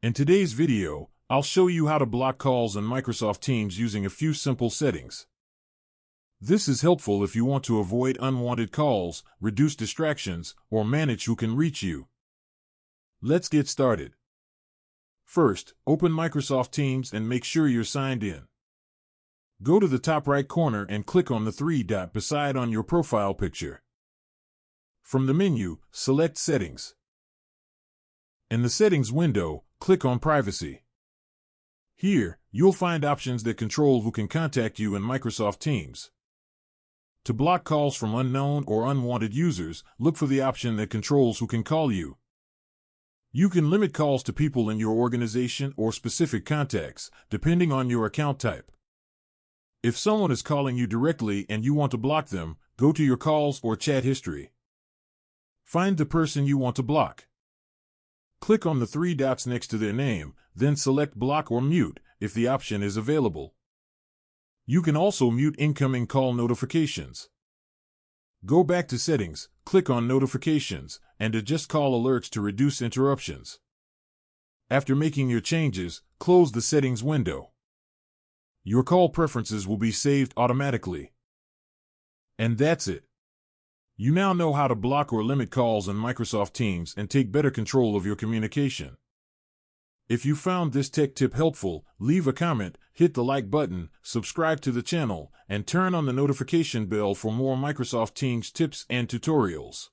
In today's video, I'll show you how to block calls in Microsoft Teams using a few simple settings. This is helpful if you want to avoid unwanted calls, reduce distractions, or manage who can reach you. Let's get started. First, open Microsoft Teams and make sure you're signed in. Go to the top right corner and click on the three dot beside on your profile picture. From the menu, select Settings. In the Settings window, click on Privacy. Here, you'll find options that control who can contact you in Microsoft Teams. To block calls from unknown or unwanted users, look for the option that controls who can call you. You can limit calls to people in your organization or specific contacts, depending on your account type. If someone is calling you directly and you want to block them, go to your calls or chat history. Find the person you want to block. Click on the three dots next to their name, then select Block or Mute if the option is available. You can also mute incoming call notifications. Go back to Settings, click on Notifications, and adjust call alerts to reduce interruptions. After making your changes, close the Settings window. Your call preferences will be saved automatically. And that's it. You now know how to block or limit calls in Microsoft Teams and take better control of your communication. If you found this tech tip helpful, leave a comment, hit the like button, subscribe to the channel, and turn on the notification bell for more Microsoft Teams tips and tutorials.